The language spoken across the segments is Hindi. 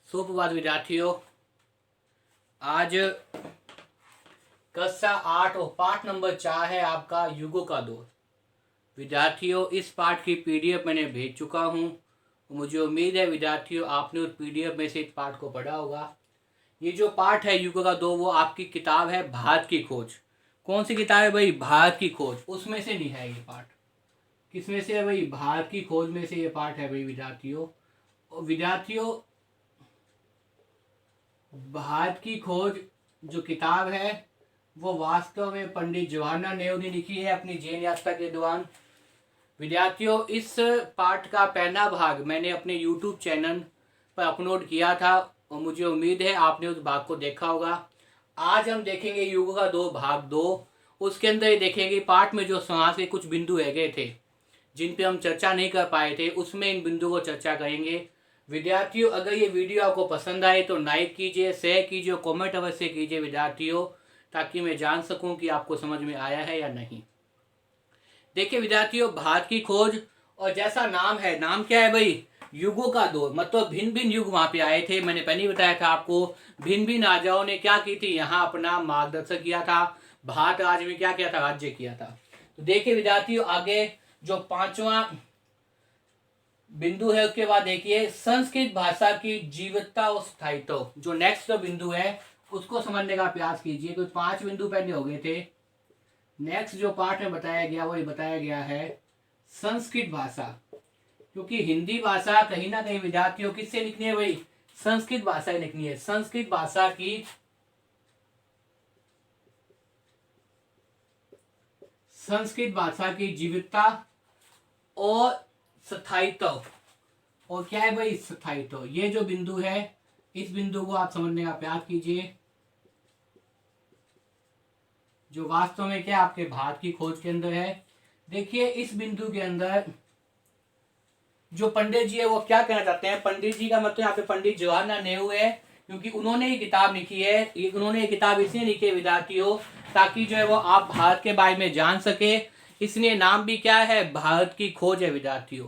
सुप्रभात विद्यार्थियों। आज कक्षा 8 और पाठ नंबर 4 है आपका युगों का दौर। विद्यार्थियों, इस पाठ की पीडीएफ मैंने भेज चुका हूँ। मुझे उम्मीद है विद्यार्थियों आपने उस पीडीएफ में से इस पाठ को पढ़ा होगा। ये जो पाठ है युगों का दौर, वो आपकी किताब है भारत की खोज। कौन सी किताब है भाई? भारत की खोज। उसमें से नहीं है ये पाठ। किसमें से है भाई? भारत की खोज में से ये पाठ है भाई विद्यार्थियों। और विद्यार्थियों, भारत की खोज जो किताब है वो वास्तव में पंडित जवाहरलाल नेहरू ने लिखी है अपनी जैन यात्रा के दौरान। विद्यार्थियों, इस पाठ का पहला भाग मैंने अपने यूट्यूब चैनल पर अपलोड किया था और मुझे उम्मीद है आपने उस भाग को देखा होगा। आज हम देखेंगे युग का दो भाग 2। उसके अंदर ये देखेंगे पाठ में जो समाज के कुछ बिंदु रह गए थे जिन पे हम चर्चा नहीं कर पाए थे, उसमें इन बिंदुओं को चर्चा करेंगे। विद्यार्थियों, अगर ये वीडियो आपको पसंद आए तो लाइक कीजिए, शेयर कीजिए और कमेंट अवश्य कीजिए विद्यार्थियों, ताकि मैं जान सकूं कि आपको समझ में आया है या नहीं। देखिए विद्यार्थियों, भारत की खोज और जैसा नाम है, नाम क्या है भाई? युगों का दौर। मतलब भिन्न भिन्न युग वहां पे आए थे। मैंने पहले ही बताया था आपको, भिन्न भिन्न राजाओं ने क्या की थी, यहाँ अपना मार्गदर्शन किया था। भारत राज्य में क्या किया था? राज्य किया था। तो देखिए विद्यार्थियों, आगे जो पांचवा बिंदु है उसके बाद देखिए संस्कृत भाषा की जीवटता और स्थायित्व। जो नेक्स्ट बिंदु है उसको समझने का प्रयास कीजिए। तो 5 बिंदु पहले हो गए थे। नेक्स्ट जो पाठ में बताया गया वो बताया गया है संस्कृत भाषा। क्योंकि हिंदी भाषा कहीं ना कहीं विद्यार्थियों किससे लिखनी है भाई? संस्कृत भाषा ही लिखनी है। संस्कृत भाषा की जीवितता और स्थायित्व। और क्या है भाई? स्थायित्व। ये जो बिंदु है, इस बिंदु को आप समझने का प्रयास कीजिए, जो वास्तव में क्या आपके भारत की खोज के अंदर है। देखिए इस बिंदु के अंदर जो पंडित जी है वो क्या कहना चाहते हैं? पंडित जी का मतलब यहाँ पे पंडित जवाहरलाल नेहरू है, क्योंकि उन्होंने ही किताब लिखी है। उन्होंने ये किताब इसलिए लिखी है विद्यार्थियों, ताकि जो है वो आप भारत के बारे में जान सके। इसलिए नाम भी क्या है? भारत की खोज है विद्यार्थियों।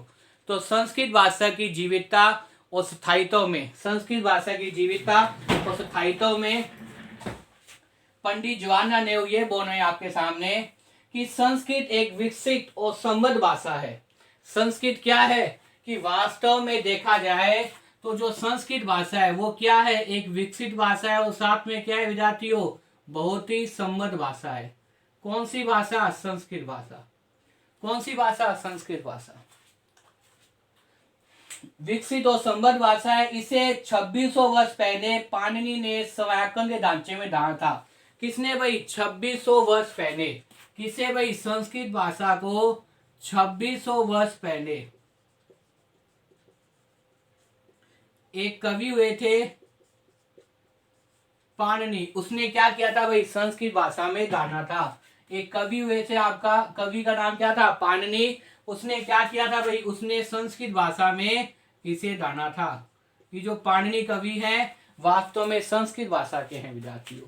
तो संस्कृत भाषा की जीवितता और स्थायित्व में, संस्कृत भाषा की जीवितता और स्थायित्व में पंडित जवाहरलाल नेहरू ये बोल रहे हैं आपके सामने कि संस्कृत एक विकसित और समृद्ध भाषा है। संस्कृत क्या है कि वास्तव में देखा जाए तो जो संस्कृत भाषा है वो क्या है? एक विकसित भाषा है और साथ में क्या है विद्यार्थियों? बहुत ही समृद्ध भाषा है। कौन सी भाषा? संस्कृत भाषा। कौन सी भाषा? संस्कृत भाषा। विकसित और समृद्ध भाषा है। इसे 2600 वर्ष पहले पाणिनि ने स्वाकरण के ढांचे में डाला था। किसने भाई? 2600 वर्ष पहले। किसे भाई? संस्कृत भाषा को 2600 वर्ष पहले एक कवि हुए थे पाणिनि। उसने क्या किया था भाई? संस्कृत भाषा में गाना था। एक कवि हुए थे, आपका कवि का नाम क्या था? पाणिनि। उसने क्या किया था भाई? उसने संस्कृत भाषा में इसे गाना था। ये जो पाणिनि कवि हैं वास्तव में संस्कृत भाषा के हैं विद्यार्थियों।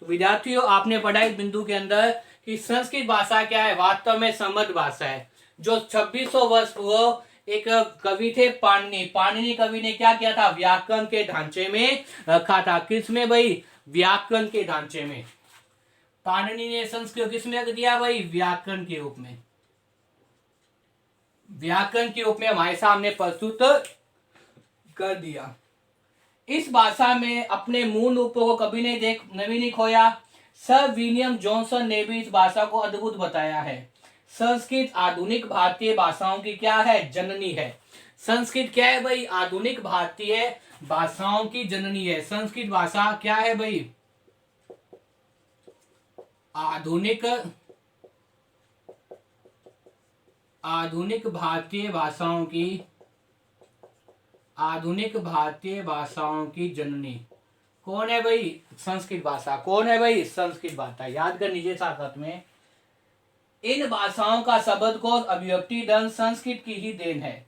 तो विद्यार्थियों, आपने पढ़ा इस बिंदु के अंदर कि संस्कृत भाषा क्या है? वास्तव में समृद्ध भाषा है। जो 2600 वर्ष पूर्व एक कवि थे पाणिनि। पाणिनि कवि ने क्या किया था? व्याकरण के ढांचे में रखा था। किस में भाई? व्याकरण के ढांचे में। पाणिनि ने संस्कृत किस में रख दिया भाई? व्याकरण के रूप में। व्याकरण के रूप में हमारे सामने प्रस्तुत कर दिया। इस भाषा में अपने मूल रूपों को कभी नहीं खोया। सर विलियम जॉनसन ने भी इस भाषा को अद्भुत बताया है। संस्कृत आधुनिक भारतीय भाषाओं की क्या है? जननी है। संस्कृत क्या है भाई? आधुनिक भारतीय भाषाओं की जननी है। संस्कृत भाषा क्या है भाई? आधुनिक आधुनिक भारतीय भाषाओं की जननी कौन है भाई? संस्कृत भाषा। कौन है भाई? संस्कृत भाषा। याद कर लीजिए साथ साथ में। इन भाषाओं का शब्दकोश, अभिव्यक्ति ढंग संस्कृत की ही देन है।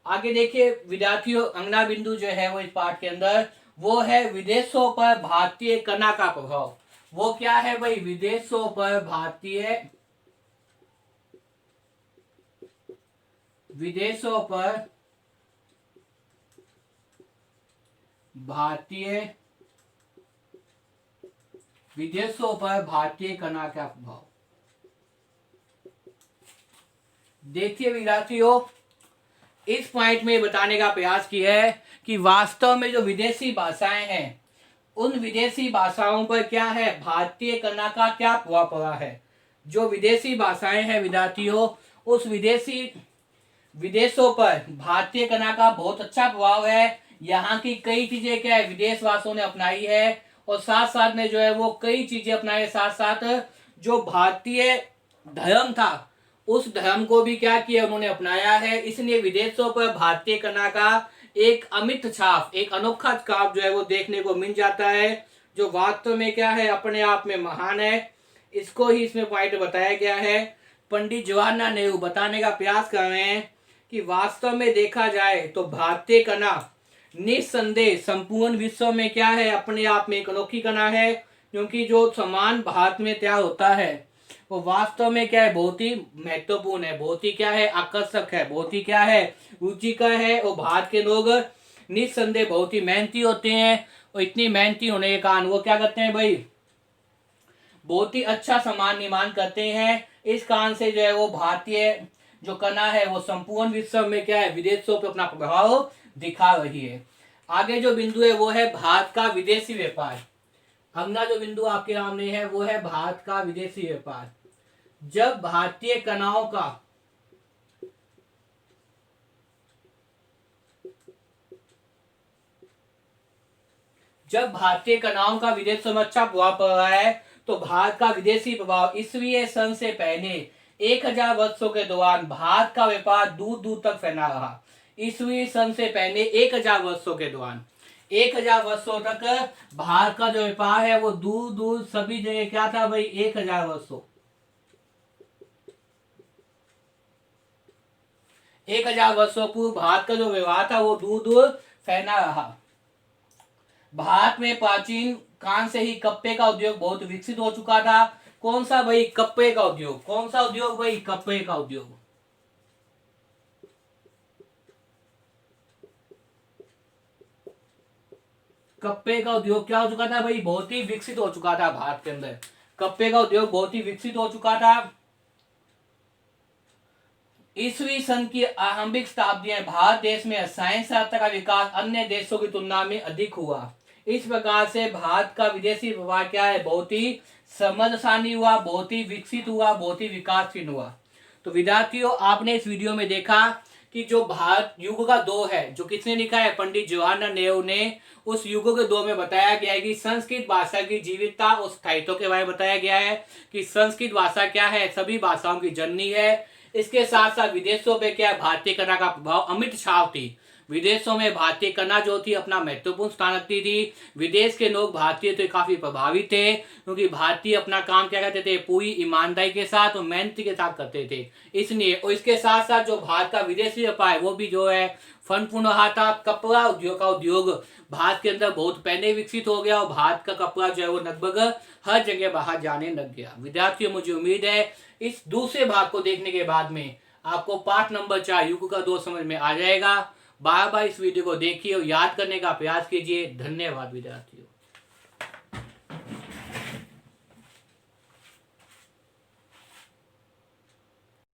आगे देखिए विद्यार्थियों, अगला बिंदु जो है वो इस पाठ के अंदर वो है विदेशों पर भारतीय कला का प्रभाव। वो क्या है भाई? विदेशों पर भारतीय विदेशों पर भारतीय कला का प्रभाव। देखिए विद्यार्थियों, इस पॉइंट में बताने का प्रयास किया है कि वास्तव में जो विदेशी भाषाएं हैं, उन विदेशी भाषाओं पर क्या है, भारतीय कला का क्या प्रभाव पड़ा है। जो विदेशी भाषाएं हैं विद्यार्थियों, उस विदेशों पर भारतीय कला का बहुत अच्छा प्रभाव है। यहाँ की कई चीजें क्या है, विदेशवासियों ने अपनाई है, और साथ साथ में जो है वो कई चीजें अपनाए, साथ साथ जो भारतीय धर्म था उस धर्म को भी क्या किया, उन्होंने अपनाया है। इसलिए विदेशों पर भारतीय कला का एक अमिट छाप, एक अनोखा छाप जो है वो देखने को मिल जाता है, जो वास्तव में क्या है, अपने आप में महान है। इसको ही इसमें पॉइंट बताया गया है। पंडित जवाहरलाल नेहरू बताने का प्रयास कर रहे हैं कि वास्तव में देखा जाए तो भारतीय कला निस्संदेह संपूर्ण विश्व में क्या है, अपने आप में एक अनोखी कला है, क्योंकि जो सामान भारत में तैयार होता है वो वास्तव में क्या है, बहुत ही महत्वपूर्ण है, बहुत ही क्या है, आकर्षक है, बहुत ही क्या है, रुचिकर है। और भारत के लोग निस्संदेह बहुत ही मेहनती होते हैं, और इतनी मेहनती होने के कारण वो क्या करते हैं भाई, बहुत ही अच्छा सामान निर्माण करते हैं। इस कारण से जो है वो भारतीय जो कला है वो संपूर्ण विश्व में क्या है, विदेशों पर अपना प्रभाव दिखा रही है। आगे जो बिंदु है वो है भारत का विदेशी व्यापार। अगला जो बिंदु आपके सामने है वो है भारत का विदेशी व्यापार। जब भारतीय कलाओं का विदेशों में अच्छा प्रभाव पड़ रहा है, तो भारत का विदेशी प्रभाव ईसवीं सन से पहले 1000 वर्षों के दौरान भारत का व्यापार दूर दूर तक फैला रहा। ईसवीं सन से पहले 1000 वर्षों के दौरान 1000 वर्षों तक भारत का जो व्यापार है वो दूर दूर सभी जगह क्या था भाई, 1000 वर्षों 1000 वर्षों पूर्व भारत का जो व्यवहार था वो दूर दूर फैला रहा। भारत में प्राचीन काल से ही कप्पे का उद्योग बहुत विकसित हो चुका था। कौन सा भाई, कप्पे का उद्योग। कौन सा उद्योग भाई, कप्पे का उद्योग। कप्पे का उद्योग क्या हो चुका था भाई, बहुत ही विकसित हो चुका था भारत के अंदर। कप्पे का उद्योग बहुत ही विकसित हो चुका था। ईसवी सन की आरंभिक शताब्दी भारत देश में रसायन शास्त्र का विकास अन्य देशों की तुलना में अधिक हुआ। इस प्रकार से भारत का विदेशी व्यापार क्या है, बहुत ही समृद्धशाली हुआ, बहुत ही विकसित हुआ, बहुत ही विकासशील हुआ। तो विद्यार्थियों, आपने इस वीडियो में देखा कि जो भारत युग का दो है, जो किसने लिखा है, पंडित जवाहरलाल नेहरू ने। उस युग के दो में बताया गया है कि संस्कृत भाषा की जीवितता और स्थायित्व के बारे में बताया गया है कि संस्कृत भाषा क्या है, सभी भाषाओं की जननी है। इसके साथ साथ विदेशों पे क्या, भारतीय कला का प्रभाव अमिट छाप थी। विदेशों में भारतीय कला जो थी अपना महत्वपूर्ण स्थान रखती थी। विदेश के लोग भारतीय तो काफी प्रभावित थे, क्योंकि भारतीय अपना काम क्या करते थे, पूरी ईमानदारी के साथ और मेहनत के साथ करते थे। इसलिए, और इसके साथ साथ जो भारत का विदेशी व्यापार है वो भी जो है फनपूर्ण रहा था। कपड़ा उद्योग का उद्योग भारत के अंदर बहुत पहले विकसित हो गया, और भारत का कपड़ा जो है वो लगभग हर जगह बाहर जाने लग गया। विद्यार्थियों, मुझे उम्मीद है इस दूसरे भाग को देखने के बाद में आपको पाठ नंबर 4 युग का दो समझ में आ जाएगा। बार बार इस वीडियो को देखिए और याद करने का प्रयास कीजिए। धन्यवाद विद्यार्थियों।